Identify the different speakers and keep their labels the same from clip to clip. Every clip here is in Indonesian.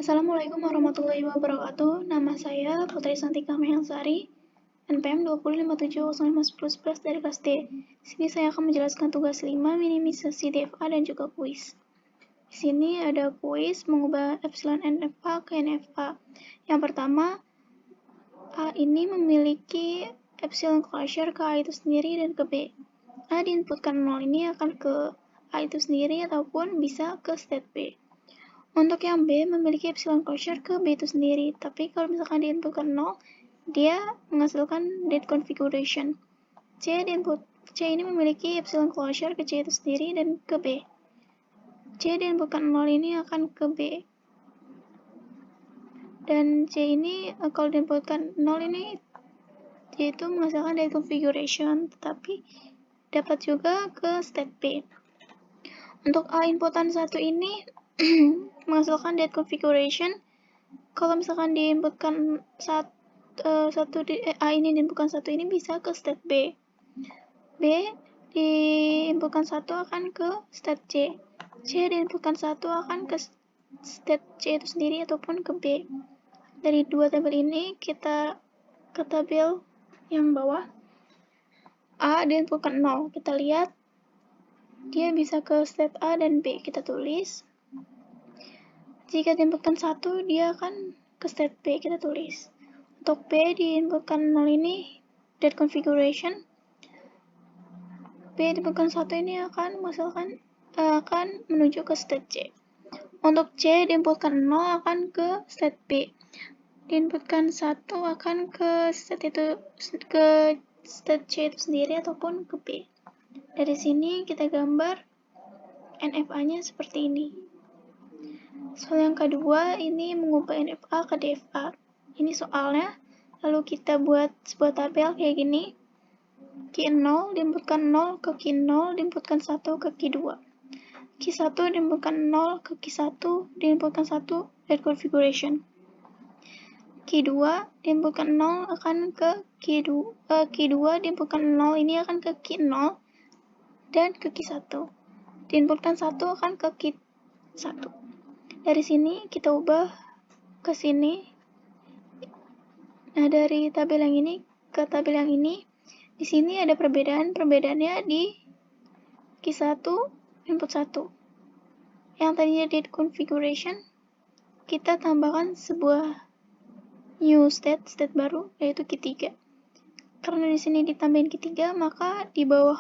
Speaker 1: Assalamualaikum warahmatullahi wabarakatuh. Nama saya Putri Santika Mehansari, NPM 205705111 dari kelas D. Di sini saya akan menjelaskan tugas 5 minimisasi DFA dan juga kuis. Di sini ada kuis mengubah epsilon NFA ke NFA. Yang pertama, A ini memiliki epsilon closure ke A itu sendiri dan ke B. A diinputkan 0 ini akan ke A itu sendiri ataupun bisa ke state B. Untuk yang B memiliki epsilon closure ke B itu sendiri, tapi kalau misalkan diinputkan 0, dia menghasilkan date configuration. C ini memiliki epsilon closure ke C itu sendiri dan ke B. C diinputkan 0 ini akan ke B. Dan C ini kalau diinputkan 0 ini yaitu menghasilkan date configuration, tetapi dapat juga ke state B. Untuk A inputan 1 ini menghasilkan date configuration. Kalau misalkan diinputkan A ini diinputkan 1 ini bisa ke state B. B diinputkan 1 akan ke state C. C diinputkan 1 akan ke state C itu sendiri ataupun ke B. Dari dua tabel ini kita ke tabel yang bawah. A diinputkan 0. Kita lihat dia bisa ke state A dan B. Kita tulis. Jika diinputkan 1, dia akan ke state B. Kita tulis. Untuk B diinputkan 0 ini date configuration. B diinputkan 1 ini akan menuju ke state C. Untuk C diinputkan 0 akan ke state B. Diinputkan 1 akan ke state C itu sendiri ataupun ke B. Dari sini kita gambar NFA-nya seperti ini. Soal yang kedua ini mengubah NFA ke DFA. Ini soalnya, lalu kita buat sebuah tabel kayak gini. Q0 diinputkan 0 ke Q0 diinputkan 1 ke Q2. Q1 diinputkan 0 ke Q1 diinputkan 1 date configuration. Q2 diinputkan 0 akan ke Q2 diinputkan 0 ini akan ke Q0 dan ke Q1. Diinputkan 1 akan ke Q1. Dari sini kita ubah ke sini. Nah, dari tabel yang ini ke tabel yang ini, di sini ada perbedaan. Perbedaannya di Q1 input 1. Yang tadinya date configuration, kita tambahkan sebuah new state baru, yaitu Q3. Karena di sini ditambahin Q3, maka di bawah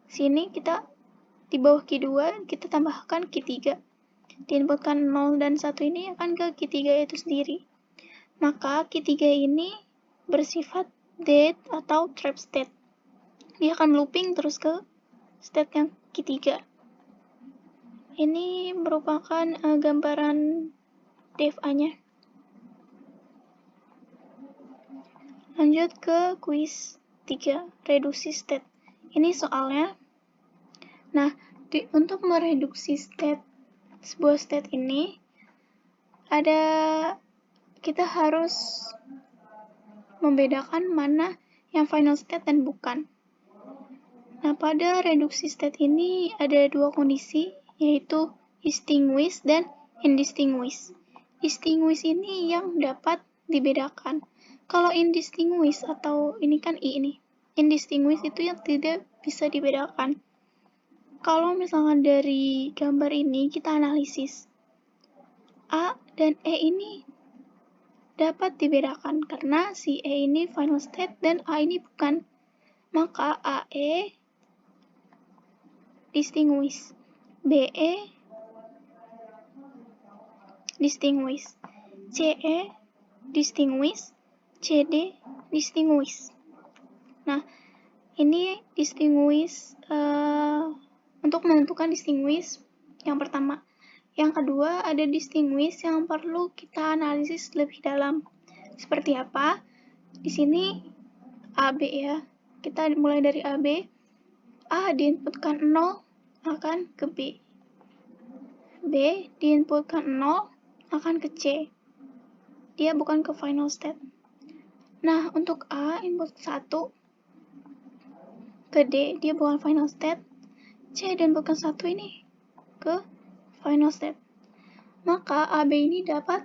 Speaker 1: sini di bawah Q2 kita tambahkan Q3. Diinputkan 0 dan 1 ini akan ke Q3 itu sendiri. Maka Q3 ini bersifat date atau trap state. Dia akan looping terus ke state yang Q3. Ini merupakan gambaran DFA-nya. Lanjut ke kuis 3, reduksi state. Ini soalnya. Nah, untuk mereduksi sebuah state ini, kita harus membedakan mana yang final state dan bukan. Nah, pada reduksi state ini ada dua kondisi, yaitu distinguish dan indistinguish. Distinguish ini yang dapat dibedakan. Kalau indistinguish atau ini kan I ini. Indistinguish itu yang tidak bisa dibedakan. Kalau misalkan dari gambar ini kita analisis. A dan E ini dapat dibedakan karena si E ini final state dan A ini bukan. Maka AE distinguish, BE distinguish, CE distinguish, CD distinguish. Nah, ini distinguish untuk menentukan distinguish yang pertama. Yang kedua, ada distinguish yang perlu kita analisis lebih dalam. Seperti apa? Di sini AB ya. Kita mulai dari AB. A diinputkan 0 akan ke B. B diinputkan 0 akan ke C. Dia bukan ke final state. Nah, untuk A input 1 ke D, dia bukan final state. C diinputkan 1 ini ke final state. maka AB ini dapat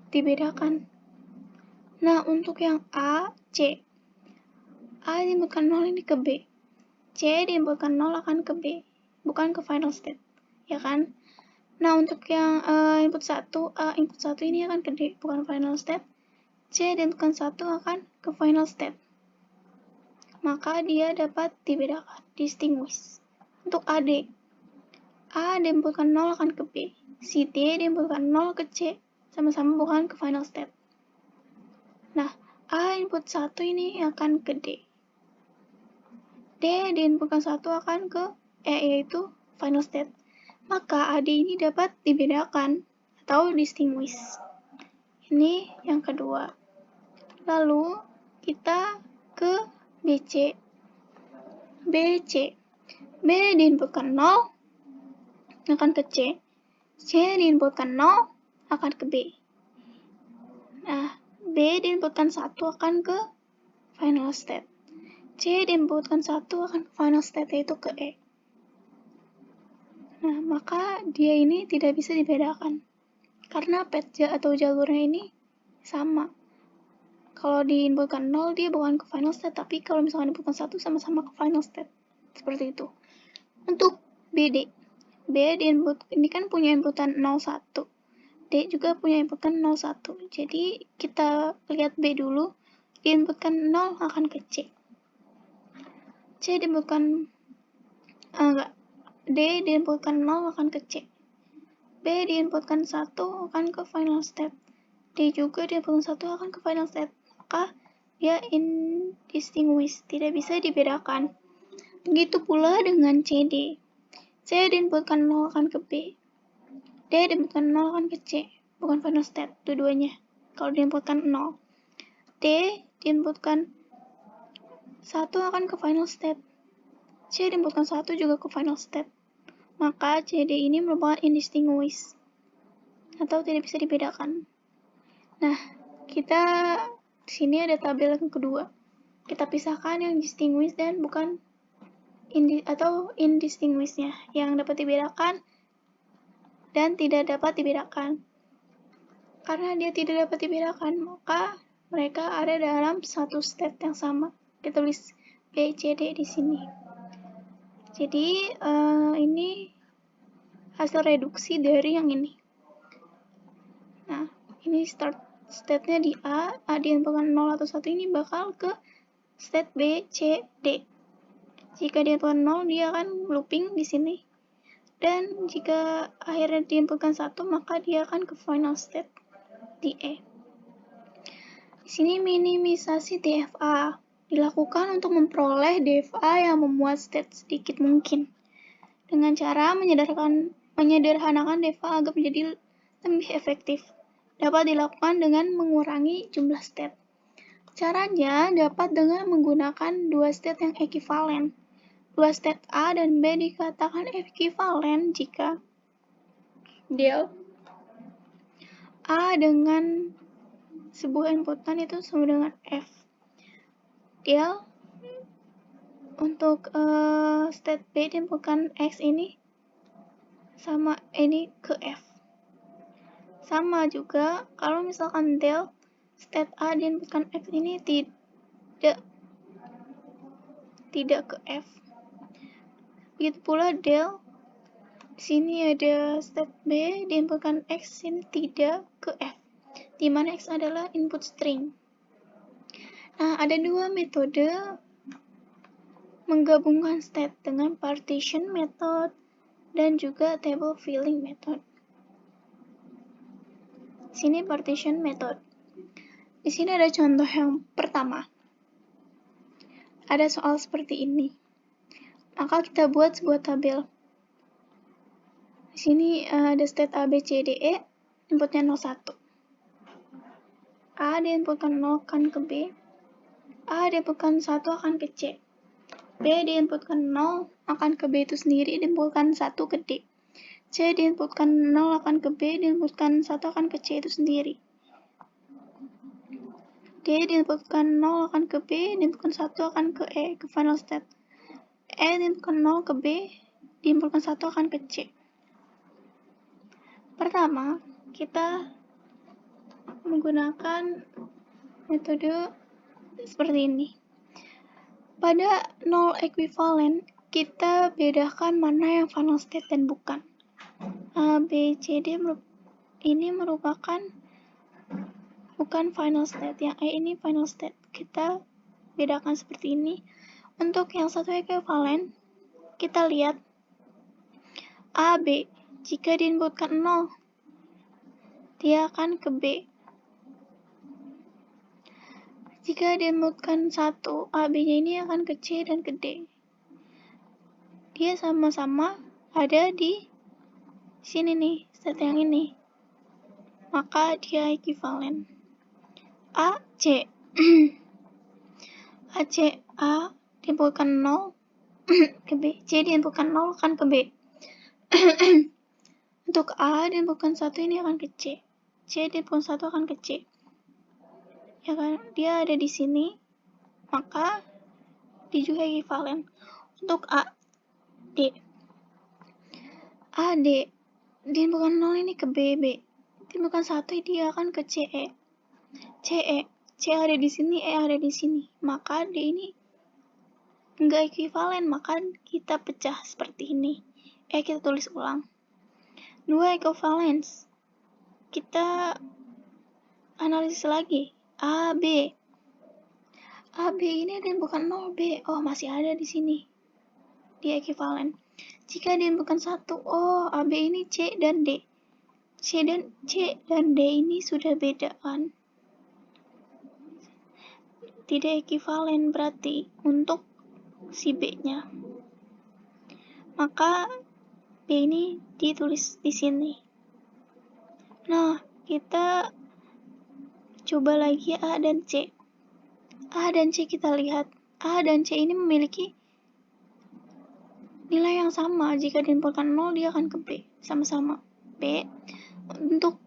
Speaker 1: dibedakan. Nah, untuk yang A, C. A diinputkan 0 ini ke B. C diinputkan 0 akan ke B, bukan ke final state, ya kan? Nah, untuk yang input 1 ini akan ke D, bukan final state. C diinputkan 1 akan ke final state. Maka dia dapat dibedakan, distinguish. Untuk AD, A diinputkan 0 akan ke B, si D diinputkan 0 ke C, sama-sama bukan ke final state. Nah, A input 1 ini akan ke D. D diinputkan 1 akan ke E, yaitu final state. Maka AD ini dapat dibedakan atau distinguish. Ini yang kedua. Lalu kita ke BC. BC. B diinputkan 0 akan ke C. C diinputkan 0 akan ke B. Nah, B diinputkan 1 akan ke final state. C diinputkan 1 akan ke final state, yaitu ke E. Nah, maka dia ini tidak bisa dibedakan. Karena path atau jalurnya ini sama. Kalau diinputkan 0, dia bukan ke final state, tapi kalau misalkan diinputkan 1, sama-sama ke final state. Seperti itu. Untuk BD. B diinput, ini kan punya inputan 01. D juga punya inputan 01. Jadi, kita lihat B dulu. Diinputkan 0 akan ke C. C diinputkan D diinputkan 0 akan ke C. B diinputkan 1 akan ke final state. D juga diinputkan 1 akan ke final state. Maka dia indistinguished, tidak bisa dibedakan. Begitu pula dengan CD. C diinputkan 0 akan ke B. D diinputkan 0 akan ke C. Bukan final state, dua-duanya. Kalau diinputkan 0. D diinputkan 1 akan ke final state. C diinputkan 1 juga ke final state. Maka CD ini merupakan indistinguished atau tidak bisa dibedakan. Nah, kita di sini ada tabel yang kedua. Kita pisahkan yang distinguished dan bukan indistinguished-nya, yang dapat dibedakan dan tidak dapat dibedakan. Karena dia tidak dapat dibedakan, maka mereka ada dalam satu state yang sama. Kita tulis B, C, D di sini. Jadi, ini hasil reduksi dari yang ini. Nah, ini start state-nya di A diinputkan 0 atau 1 ini bakal ke state B, C, D. Jika diinputkan 0, dia akan looping di sini. Dan jika akhirnya diinputkan 1, maka dia akan ke final state di E. Di sini minimisasi DFA dilakukan untuk memperoleh DFA yang memuat state sedikit mungkin. Dengan cara menyederhanakan DFA agar menjadi lebih efektif. Dapat dilakukan dengan mengurangi jumlah state. Caranya dapat dengan menggunakan dua state yang ekivalen. Dua state A dan B dikatakan ekivalen jika del A dengan sebuah inputan itu sama dengan F. Del untuk state B diinputkan X ini sama ini ke F. Sama juga kalau misalkan del state A diinputkan X ini tidak ke F. Begitu pula del di sini ada state B diinputkan X ini tidak ke F, di mana X adalah input string. Nah, ada dua metode menggabungkan state dengan partition method dan juga table filling method. Di sini partition method. Di sini ada contoh yang pertama. Ada soal seperti ini. Maka kita buat sebuah tabel. Di sini ada state A, B, C, D, E, inputnya 01. A diinputkan 0 akan ke B. A diinputkan 1 akan ke C. B diinputkan 0 akan ke B itu sendiri, diinputkan 1 ke D. C diinputkan 0 akan ke B, diinputkan 1 akan ke C itu sendiri. D diinputkan 0 akan ke B, diinputkan 1 akan ke E, ke final state. E diinputkan 0 ke B, diinputkan 1 akan ke C. Pertama, kita menggunakan metode seperti ini. Pada null equivalent, kita bedakan mana yang final state dan bukan. A, B, C, D ini merupakan bukan final state. Yang E ini final state. Kita bedakan seperti ini. Untuk yang satu equivalent, kita lihat A, B. Jika diinputkan 0, dia akan ke B. Jika diinputkan 1, A, B-nya ini akan ke C dan ke D. Dia sama-sama ada di sini nih, state yang ini. Maka dia equivalent. A, C. A, C, A diinputkan 0 ke B. C diinputkan 0 akan ke B. Untuk A diinputkan 1 ini akan ke C. C diinputkan 1 akan ke C. Ya kan? Dia ada di sini, maka dia juga equivalent. Untuk A, D. A, D diinputkan 0 ini ke B, B. Diinputkan 1 dia akan ke C, E. C, E. C ada di sini, E ada di sini. Maka D ini enggak equivalent, maka kita pecah seperti ini. Kita tulis ulang. 2 equivalence. Kita analisis lagi. A, B. A, B ini diinputkan 0, B. Oh, masih ada di sini. Dia equivalent. Jika diinputkan 1, oh, A, B ini C dan D. C dan D ini sudah beda kan? Tidak equivalent berarti untuk si B-nya. Maka B ini ditulis di sini. Nah, kita coba lagi A dan C. A dan C kita lihat. A dan C ini memiliki nilai yang sama. Jika diinputkan 0, dia akan ke B. Sama-sama B. Untuk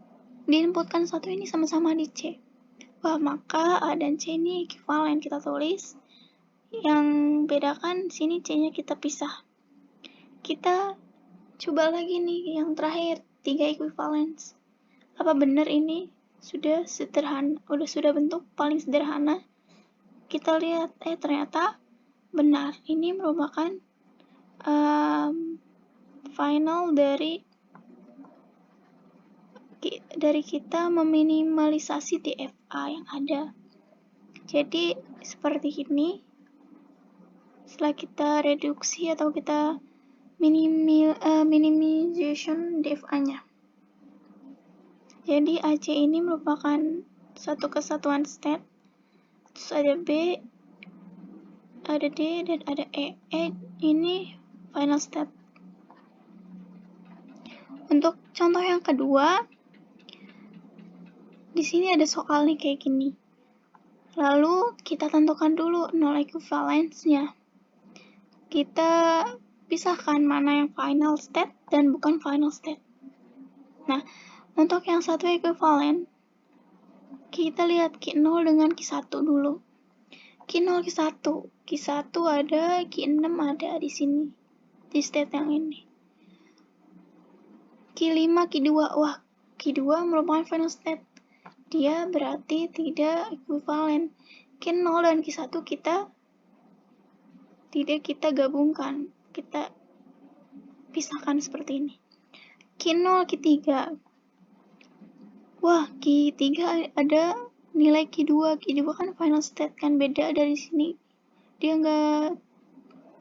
Speaker 1: diinputkan 1 ini sama-sama di C. Wah, maka A dan C ini equivalent. Kita tulis. Yang bedakan sini C-nya kita pisah. Kita coba lagi nih yang terakhir. 3 equivalence. Apa benar ini sudah sederhana, sudah bentuk paling sederhana? Kita lihat, ternyata benar. Ini merupakan final dari kita meminimalisasi DFA yang ada. Jadi seperti ini. Setelah kita reduksi atau kita minimization DFA-nya. Jadi AC ini merupakan satu kesatuan state. Terus ada B, ada D, dan ada E. E ini final state. Untuk contoh yang kedua, di sini ada soal nih kayak gini. Lalu kita tentukan dulu null equivalence-nya. Kita pisahkan mana yang final state dan bukan final state. Nah, untuk yang satu equivalent, kita lihat Q0 dengan Q1 dulu. Q0, Q1. Q1 ada, Q6 ada di sini. Di state yang ini. Q5, Q2. Wah, Q2 merupakan final state. Dia berarti tidak equivalent. Q0 dan Q1 tidak kita gabungkan. Kita pisahkan seperti ini. Q0, Q3. Wah, Q3 ada nilai Q2. Q2 kan final state kan beda dari sini. Dia nggak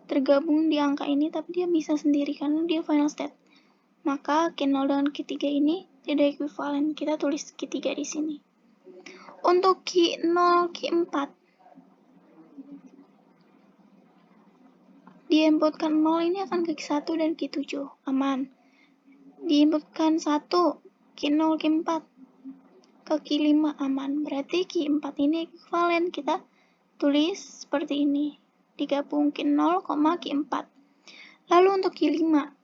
Speaker 1: tergabung di angka ini, tapi dia bisa sendiri karena dia final state. Maka Q0 dengan Q3 ini tidak equivalent. Kita tulis Q3 di sini. Untuk Q0, Q4, diinputkan 0 ini akan ke Q1 dan Q7. Aman. Diinputkan 1, Q0, Q4, ke Q5 aman. Berarti Q4 ini equivalent. Kita tulis seperti ini. Digabung Q0, Q4. Lalu untuk Q5.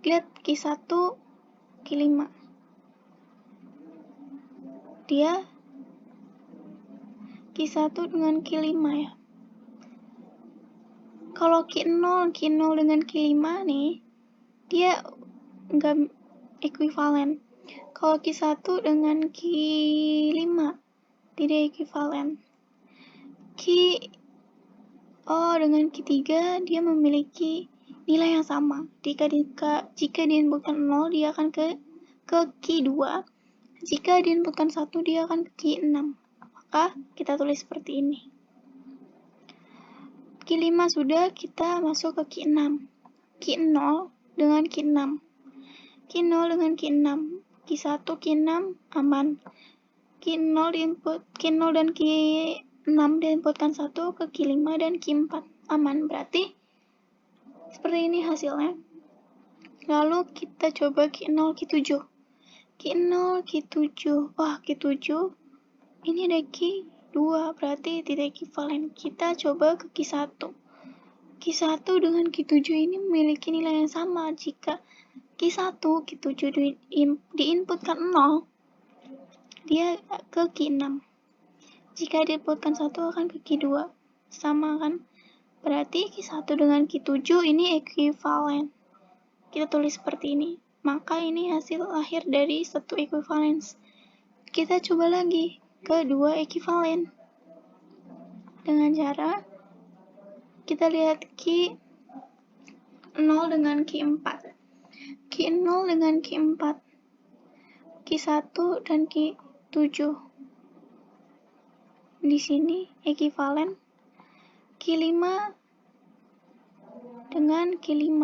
Speaker 1: Lihat Q1, Q5. Dia Q1 dengan Q5 ya. Kalau Q0 dengan Q5 nih, dia nggak ekuivalen. Kalau Q1 dengan Q5 tidak ekuivalen. Dengan Q3 dia memiliki nilai yang sama. Jika diinputkan 0, dia akan ke Q2. Jika diinputkan 1, dia akan ke Q6. Maka kita tulis seperti ini. Q5 sudah, kita masuk ke Q6. Q0 dengan Q6. Q0 dengan Q6. Q1, Q6 aman. Q0 dan Q6 diinputkan 1 ke Q5 dan Q4 aman. Berarti seperti ini hasilnya. Lalu kita coba Q0, Q7. Q0, Q7. Wah, Q7 ini ada Q2, berarti tidak ekuivalen. Kita coba ke Q1. Q1 dengan Q7 ini memiliki nilai yang sama. Jika Q1, Q7 diinputkan 0, dia ke Q6. Jika diinputkan 1 akan ke Q2. Sama kan? Berarti Q1 dengan Q7 ini ekuivalen. Kita tulis seperti ini. Maka ini hasil akhir dari satu equivalence. Kita coba lagi ke dua equivalen. Dengan cara kita lihat Q0 dengan Q4. Q0 dengan Q4. Q1 dan Q7. Di sini equivalen. Q5 dengan Q5.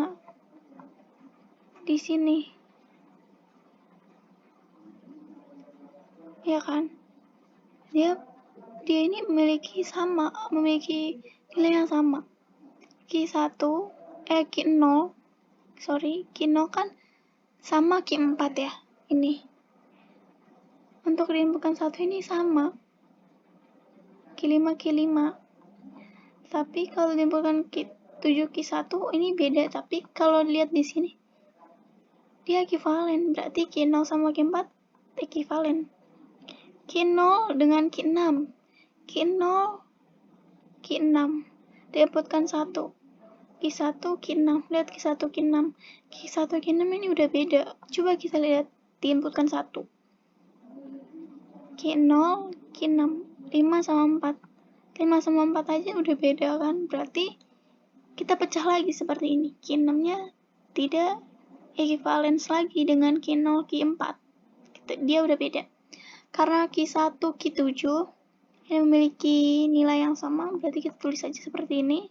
Speaker 1: Di sini. Ya kan? Dia ini memiliki nilai yang sama. Q0 kan sama Q4 ya. Ini. Untuk diinputkan 1 ini sama. Q5. Tapi kalau diinputkan Q7, Q1 ini beda. Tapi kalau lihat di sini dia ekuivalen. Berarti Q0 sama Q4 ekuivalen. Q0 dengan Q6. Q0, Q6. Diinputkan 1. Q1, Q6. Lihat Q1, Q6. Q1, Q6 ini udah beda. Coba kita lihat diinputkan 1. Q0, Q6. 5 sama 4. 5 sama 4 aja udah beda kan? Berarti kita pecah lagi seperti ini. Q6-nya tidak equivalence lagi dengan Q0, Q4. Dia udah beda. Karena Q1, Q7 yang memiliki nilai yang sama, berarti kita tulis saja seperti ini.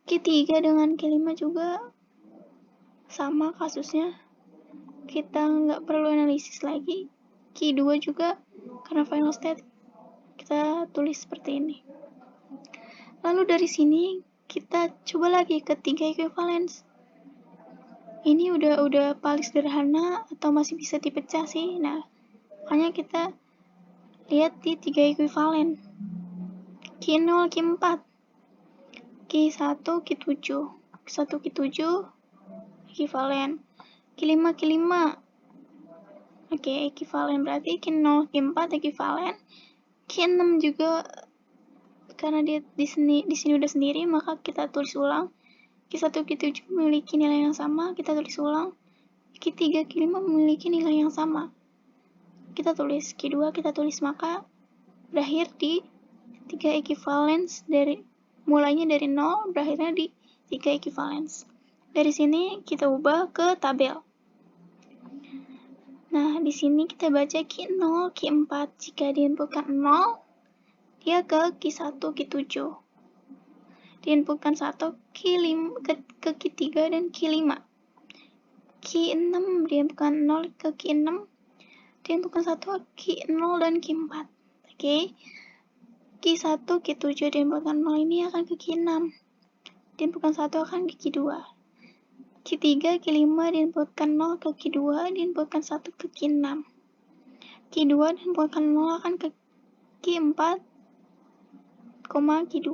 Speaker 1: Q3 dengan Q5 juga sama kasusnya. Kita nggak perlu analisis lagi. Q2 juga, karena final state, kita tulis seperti ini. Lalu dari sini, kita coba lagi ke 3 equivalence. Ini udah paling sederhana atau masih bisa dipecah sih. Nah, makanya kita lihat di 3 ekuivalen. Q0, Q4. Q1, Q7. Q1, Q7 ekuivalen. Q5, Q5. Oke, ekuivalen. Berarti Q0, Q4 ekuivalen. Q6 juga, karena dia di sini udah sendiri, maka kita tulis ulang. Q1, Q7 memiliki nilai yang sama, kita tulis ulang. Q3, Q5 memiliki nilai yang sama. Kita tulis Q2, kita tulis, maka berakhir di 3 equivalence mulainya dari 0, berakhirnya di 3 equivalence. Dari sini kita ubah ke tabel. Nah, di sini kita baca Q0, Q4. Jika diinputkan 0, dia ke Q1, Q7. Diinputkan 1 ke Q3 dan Q5. Q6 diinputkan 0 ke Q6. Diinputkan 1 Q0 dan Q4. Oke. Q1, Q7 diinputkan 0 ini akan ke Q6. Diinputkan 1 akan ke Q2. Q3, Q5 diinputkan 0 ke Q2, diinputkan 1 ke Q6. Q2 diinputkan 0 akan ke Q4, Q2.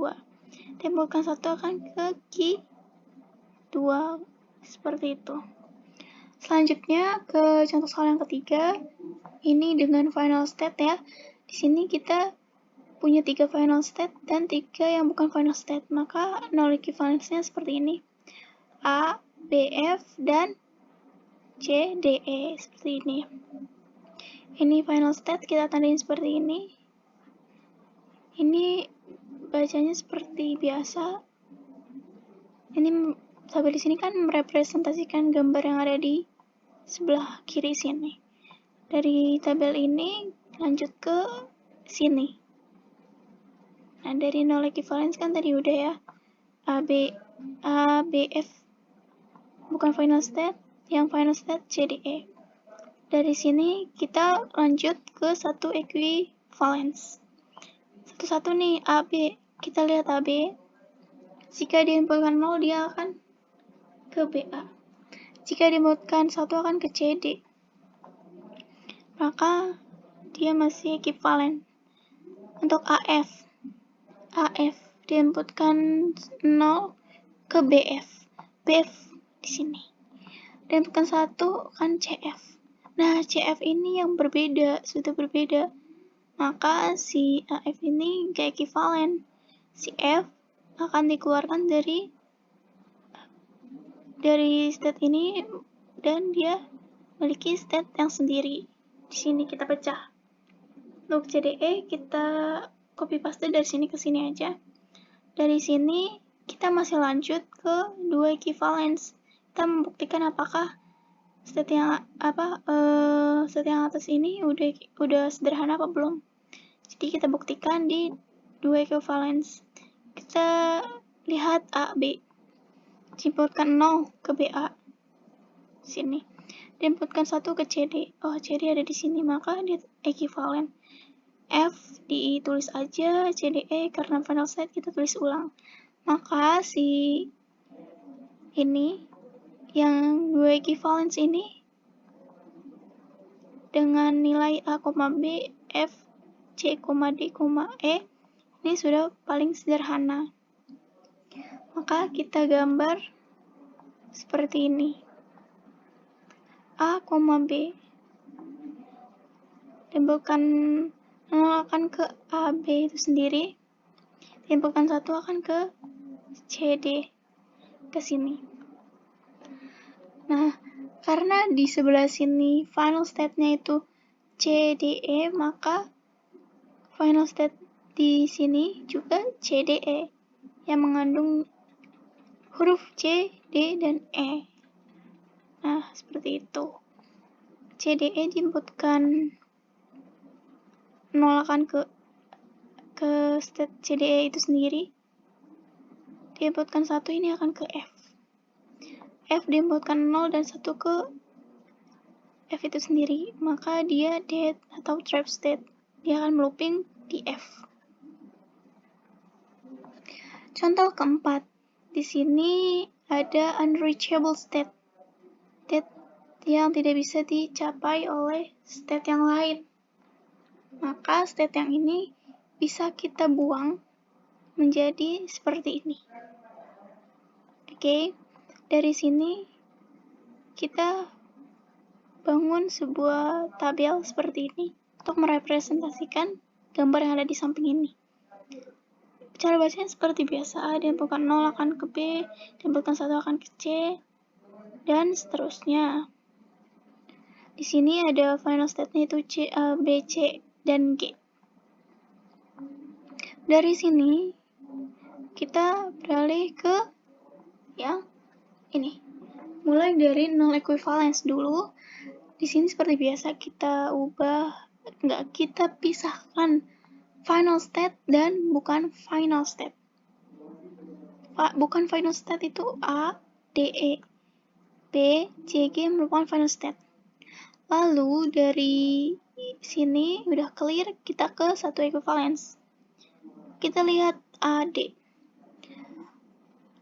Speaker 1: Diinputkan 1 akan ke Q2. Seperti itu. Selanjutnya ke contoh soal yang ketiga. Ini dengan final state ya. Di sini kita punya 3 final state dan 3 yang bukan final state. Maka null equivalence-nya seperti ini. A, B, F, dan C, D, E, seperti ini. Ini final state, kita tandain seperti ini. Ini bacanya seperti biasa. Ini tabel di sini kan merepresentasikan gambar yang ada di sebelah kiri sini. Dari tabel ini lanjut ke sini. Nah, dari nol equivalence kan tadi udah ya. A, B, F bukan final state, yang final state C, D, E. Dari sini kita lanjut ke satu equivalence. Satu-satu nih, A, B. Kita lihat A, B. Jika diinputkan 0, dia akan ke BA. Jika diinputkan 1 akan ke CD. Maka dia masih equivalen. Untuk AF diinputkan 0 ke BF. BF di sini. Diinputkan 1 kan CF. Nah, CF ini yang berbeda, sudah berbeda. Maka si AF ini gak equivalen. Si F akan dikeluarkan dari state ini dan dia memiliki state yang sendiri. Di sini kita pecah. Untuk CDE kita copy paste dari sini ke sini aja. Dari sini kita masih lanjut ke dua equivalence. Kita membuktikan apakah state yang atas ini udah sederhana apa belum. Jadi kita buktikan di dua equivalence. Kita lihat A, B. Diinputkan 0 ke BA. Sini. Diinputkan 1 ke CD. Oh, CD ada di sini, maka dia equivalent. F ditulis aja, CDE karena final state kita tulis ulang. Maka si ini yang dua equivalence ini dengan nilai A, B, F, C, D, E ini sudah paling sederhana. Maka kita gambar seperti ini. A, B. Diinputkan 0 akan ke A, B itu sendiri. Diinputkan 1 akan ke C, D. Ke sini. Nah, karena di sebelah sini final state-nya itu C, D, E, maka final state di sini juga C, D, E yang mengandung huruf C, D, dan E. Nah, seperti itu. C, D, E diinputkan 0 akan ke state C, D, E itu sendiri. Diinputkan 1 ini akan ke F. F diinputkan 0 dan 1 ke F itu sendiri, maka dia dead atau trap state. Dia akan looping di F. Contoh keempat, di sini ada unreachable state. State yang tidak bisa dicapai oleh state yang lain. Maka state yang ini bisa kita buang menjadi seperti ini. Oke, dari sini kita bangun sebuah tabel seperti ini untuk merepresentasikan gambar yang ada di samping ini. Cara bacanya seperti biasa, diinputkan 0 akan ke B, diinputkan 1 akan ke C, dan seterusnya. Di sini ada final state-nya itu C, A, B, C, dan G. Dari sini kita beralih ke yang ini. Mulai dari null equivalence dulu. Di sini seperti biasa kita kita pisahkan final state dan bukan final state. Bukan final state itu A, D, E, B, C, G merupakan final state. Lalu dari sini udah clear, kita ke satu equivalence. Kita lihat A, D.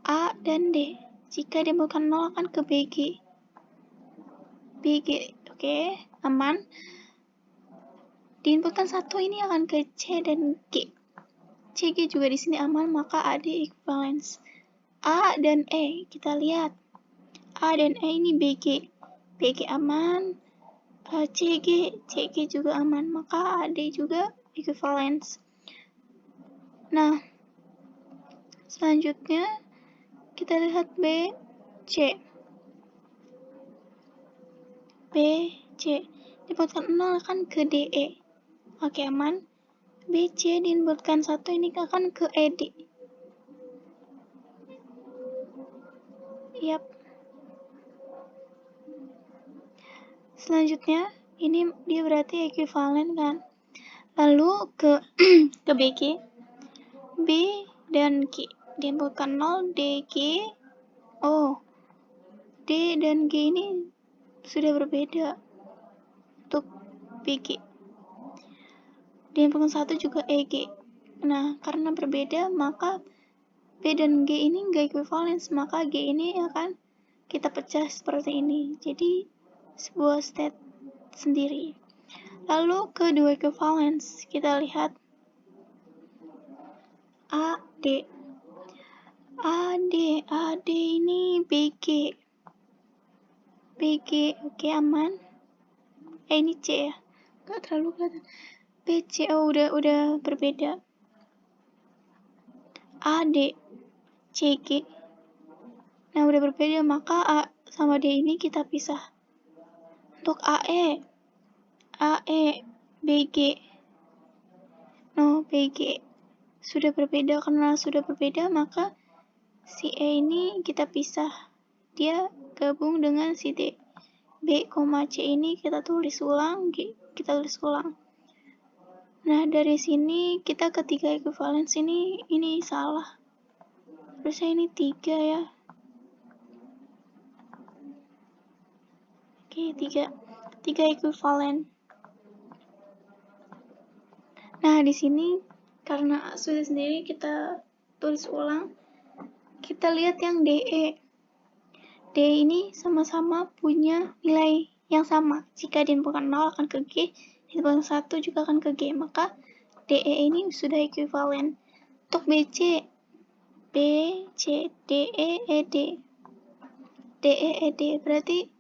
Speaker 1: A dan D. Jika diinputkan 0 akan ke BG. BG, oke, aman. Diinputkan 1 ini akan ke C dan G. CG juga di sini aman, maka AD equivalence. A dan E, kita lihat. A dan E ini BG. BG aman. CG juga aman, maka AD juga equivalence. Nah, selanjutnya kita lihat B, C. B, C. Diinputkan 0 akan ke DE. Oke, aman. B, C diinputkan 1 ini akan ke ED. Yap. Selanjutnya, ini dia berarti ekuivalen kan. Lalu ke ke BG. B dan G diinputkan 0, DG. Oh, D dan G ini sudah berbeda untuk BG. Diinputkan 1 juga EG. Nah, karena berbeda, maka B dan G ini nggak equivalence, maka G ini akan kita pecah seperti ini. Jadi, sebuah state sendiri. Lalu, kedua equivalence, kita lihat AD. AD ini BG. BG, oke, aman. Ini C ya, nggak terlalu kelihatan. BC, oh udah berbeda. AD, CG. Nah, udah berbeda, maka A sama D ini kita pisah. Untuk AE, BG. No, BG. Sudah berbeda, karena sudah berbeda, maka si E ini kita pisah. Dia gabung dengan si D. B, C ini kita tulis ulang, G kita tulis ulang. Nah, dari sini kita ketiga equivalence ini salah. Harusnya ini 3 ya. Oke, 3 equivalent. Nah, di sini karena sudah sendiri kita tulis ulang. Kita lihat yang DE. D ini sama-sama punya nilai yang sama. Jika diinputkan 0 akan ke G, diinputkan 1 juga akan ke G. Maka DE ini sudah equivalent. Untuk BC, B, C, DE, ED. DE, ED. Berarti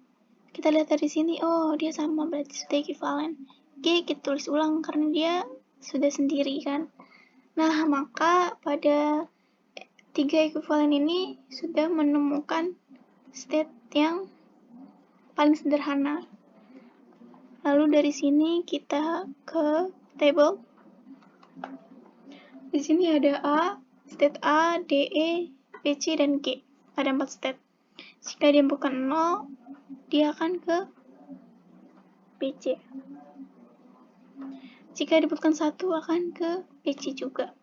Speaker 1: kita lihat dari sini, oh dia sama, berarti sudah equivalent. G kita tulis ulang karena dia sudah sendiri kan. Nah, maka pada 3 equivalent ini sudah menemukan state yang paling sederhana. Lalu dari sini kita ke table. Di sini ada state A, DE, BC, dan G. Ada 4 state. Jika diinputkan 0, dia akan ke BC. Jika diinputkan 1, akan ke BC juga.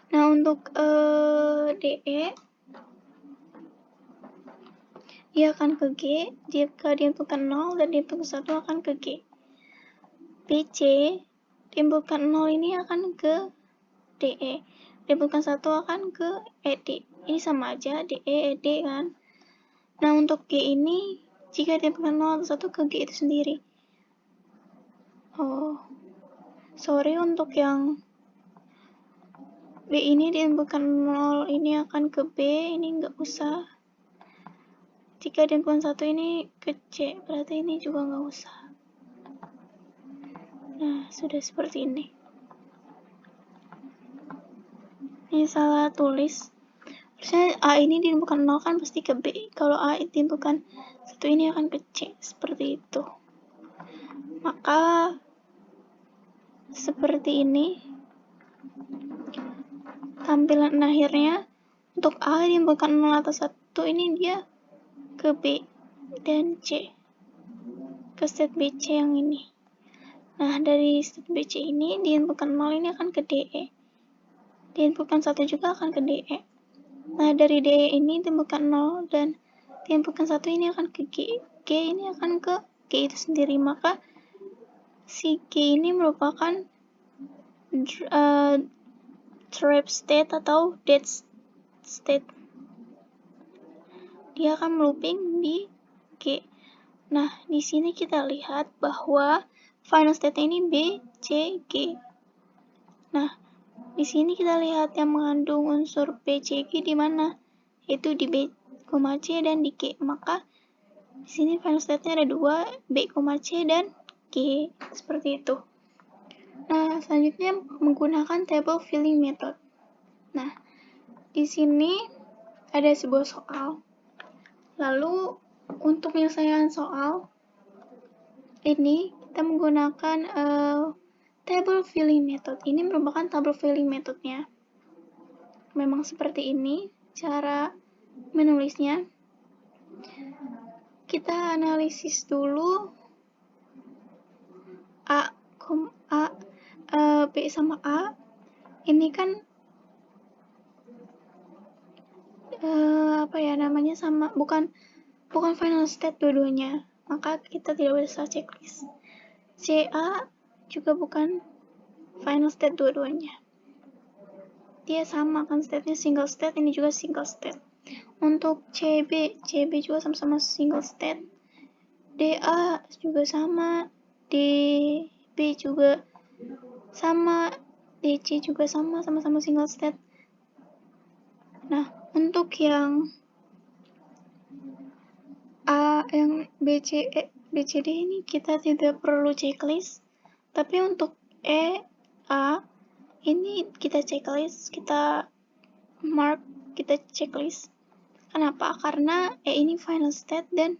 Speaker 1: Nah, untuk DE, dia akan ke G. Jika diinputkan 0 dan diinputkan 1 akan ke G. BC, diinputkan 0 ini akan ke DE. Diinputkan 1 akan ke ED. Ini sama aja, DE, ED kan. Nah, untuk G ini, jika diinputkan 0 atau 1 ke G itu sendiri. Oh, sorry untuk yang B ini diinputkan 0 ini akan ke B, ini nggak usah. Jika diinputkan 1 ini ke C, berarti ini juga nggak usah. Nah, sudah seperti ini. Ini salah tulis. Harusnya A ini diinputkan 0 kan pasti ke B. Kalau A diinputkan 1 ini akan ke C. Seperti itu. Maka, seperti ini tampilan akhirnya. Untuk A diinputkan 0 atau 1 ini dia ke B dan C, ke state BC yang ini. Nah, dari state BC ini diinputkan 0 ini akan ke DE, diinputkan 1 juga akan ke DE. Nah, dari DE ini diinputkan 0 dan diinputkan 1 ini akan ke G. G ini akan ke G itu sendiri, maka si G ini merupakan trap state atau dead state. Dia akan looping di G. Nah, di sini kita lihat bahwa final state ini B, C, G. Nah, di sini kita lihat yang mengandung unsur B, C, G di mana? Yaitu di B, C dan di G. Maka di sini final state-nya ada 2, B, C dan G. Seperti itu. Nah, selanjutnya menggunakan table filling method. Nah, di sini ada sebuah soal. Lalu untuk penyelesaian soal ini kita menggunakan table filling method. Ini merupakan table filling methodnya. Memang seperti ini cara menulisnya. Kita analisis dulu B sama A. Ini kan sama, bukan final state dua-duanya, maka kita tidak bisa checklist. CA juga bukan final state dua-duanya, dia sama kan state-nya single state, ini juga single state. Untuk CB juga sama-sama single state, DA juga sama, DB juga sama, DC juga sama-sama single state. Nah, untuk yang yang BCD ini kita tidak perlu checklist, tapi untuk A ini kita checklist, kita mark, kita checklist. Kenapa? Karena ini final state dan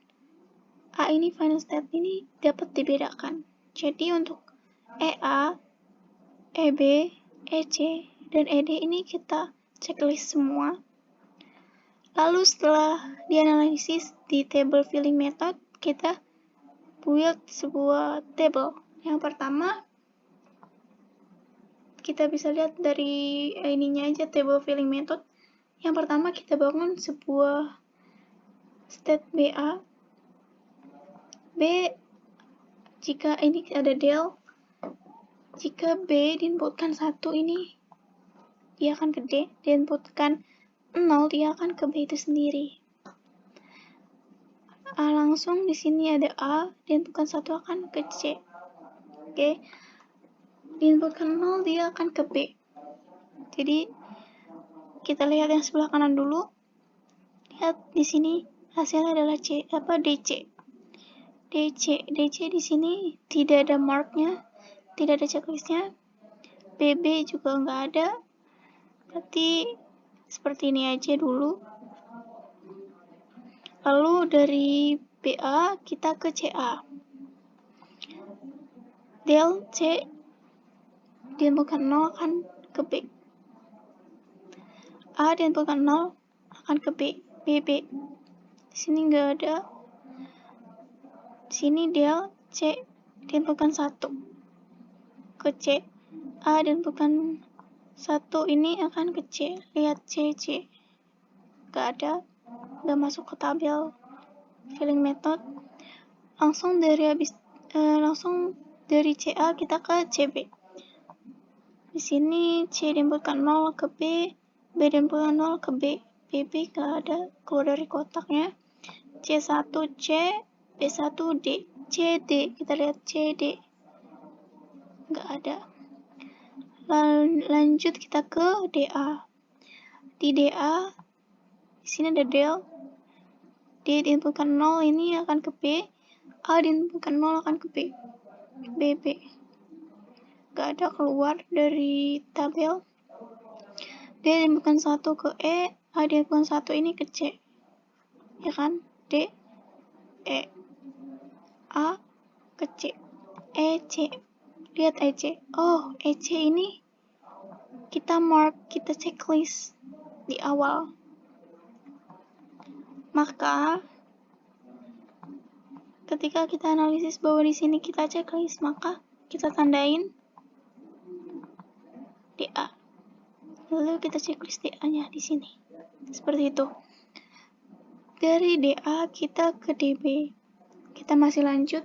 Speaker 1: A ini final state, ini dapat dibedakan. Jadi untuk EA, EB, EC, dan ED ini kita checklist semua. Lalu setelah dianalisis di table filling method, kita build sebuah table. Yang pertama, kita bisa lihat dari ininya aja, table filling method. Yang pertama kita bangun sebuah state BA. B, jika ini ada del, jika B diinputkan 1 ini, dia akan ke D, diinputkan 0, dia akan ke B itu sendiri. Langsung di sini ada A, diinputkan 1 akan ke C. Oke. Diinputkan 0, dia akan ke B. Jadi kita lihat yang sebelah kanan dulu. Lihat di sini hasilnya adalah DC. DC di sini tidak ada marknya, tidak ada checklistnya. BB juga nggak ada. Berarti seperti ini aja dulu. Lalu dari BA kita ke CA. Del C diinputkan 0 akan ke B. A diinputkan 0 akan ke B. BB. Di sini nggak ada. Di sini del C diinputkan 1 ke C. A diinputkan 1 ini akan ke C. Lihat C. Nggak ada. Nggak masuk ke tabel filling method. Langsung dari CA kita ke CB. Di sini C diinputkan 0 ke B, B diinputkan 0 ke B, BB nggak ada, keluar dari kotaknya. C1 C, B1 D, CD, kita lihat CD, nggak ada. Lanjut kita ke DA. Di DA, di sini ada del, D diinputkan 0 ini akan ke B, A diinputkan 0 akan ke B, BB. Gak ada, keluar dari tabel. D diinputkan 1 ke E, A diinputkan 1 ini ke C. Ya kan? D, E, A ke C. EC. Lihat EC. Oh, EC ini kita mark, kita checklist di awal. Maka ketika kita analisis bahwa di sini kita checklist, maka kita tandain DA. Lalu kita checklist DA-nya di sini. Seperti itu. Dari DA kita ke DB. Kita masih lanjut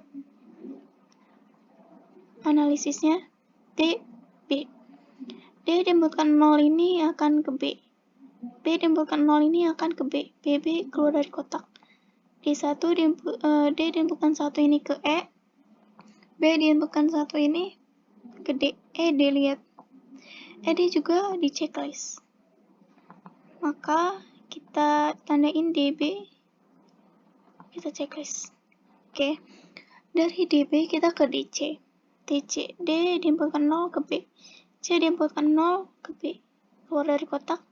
Speaker 1: analisisnya. DB. D diinputkan 0 ini akan ke B. B diinputkan 0 ini akan ke B. BB keluar dari kotak. D diinputkan 1 ini ke E. B diinputkan 1 ini ke D. D lihat. D juga di checklist. Maka kita tandain DB, kita checklist. Oke. Dari DB kita ke DC. DC, D diinputkan 0 ke B. C diinputkan 0 ke B. Keluar dari kotak.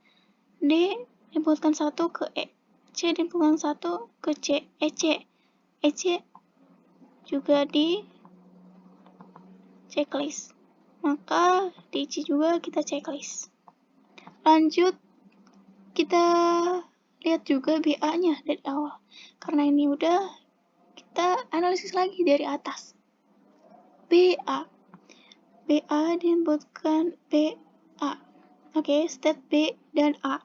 Speaker 1: D diinputkan 1 ke E, C diinputkan 1 ke C, EC juga di checklist. Maka di C juga kita checklist. Lanjut, kita lihat juga BA-nya dari awal. Karena ini udah, kita analisis lagi dari atas. BA diinputkan BA. Oke, state B dan A.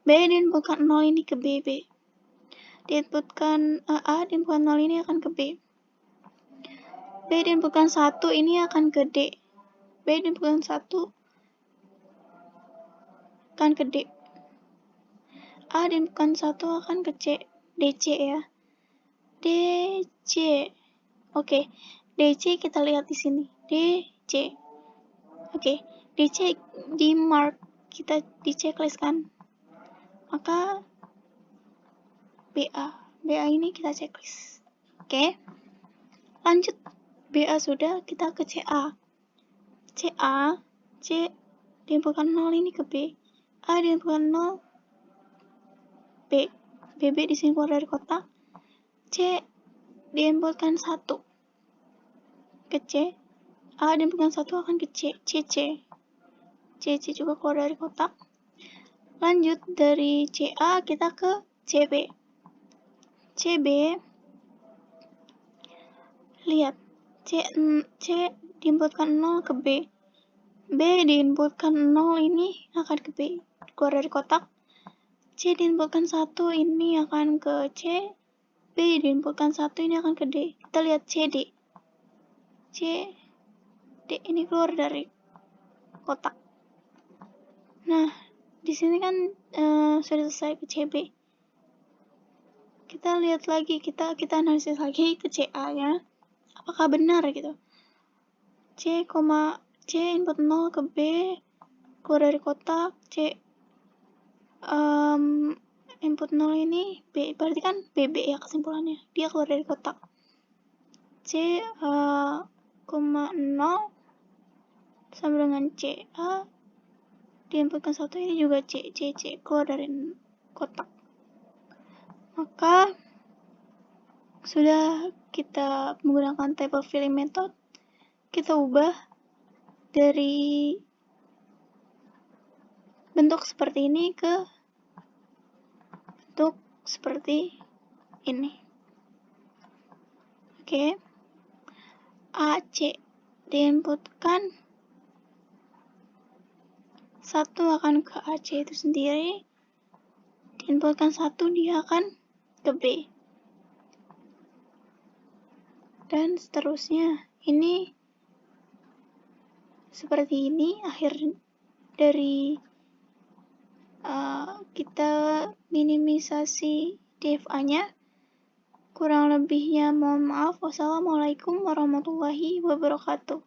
Speaker 1: B diinputkan 0 ini ke BB. Diinputkan A diinputkan 0 ini akan ke B. B diinputkan 1 ini akan ke D. B diinputkan 1 akan ke D. A diinputkan 1 akan ke C. DC ya. DC. Oke, DC kita lihat di sini. DC. Oke, DC di mark, kita di checklist kan. Maka BA ini kita checklist. Oke. Lanjut, BA sudah, kita ke CA. C diinputkan 0 ini ke B. A diinputkan 0 B. BB di sini keluar dari kotak. C diinputkan 1 ke C. A diinputkan 1 akan ke C. CC juga keluar dari kotak. Lanjut, dari CA kita ke CB. Lihat, C diinputkan 0 ke B. B diinputkan 0 ini akan ke B, keluar dari kotak. C diinputkan 1 ini akan ke C. B diinputkan 1 ini akan ke D. Kita lihat CD. D ini keluar dari kotak. Nah, di sini kan sudah selesai ke CB. Kita lihat lagi, kita analisis lagi ke CA ya. Apakah benar gitu? C input 0 ke B, keluar dari kotak. C input 0 ini B, berarti kan BB ya kesimpulannya. Dia keluar dari kotak. C, 0 sama dengan CA, diinputkan 1 ini juga C, keluar dari kotak. Maka sudah kita menggunakan table filling method, kita ubah dari bentuk seperti ini ke bentuk seperti ini. Oke. AC diinputkan 1 akan ke AC itu sendiri, diinputkan 1 dia akan ke B, dan seterusnya. Ini seperti ini akhir dari kita minimisasi DFA-nya. Kurang lebihnya mohon maaf. Wassalamualaikum warahmatullahi wabarakatuh.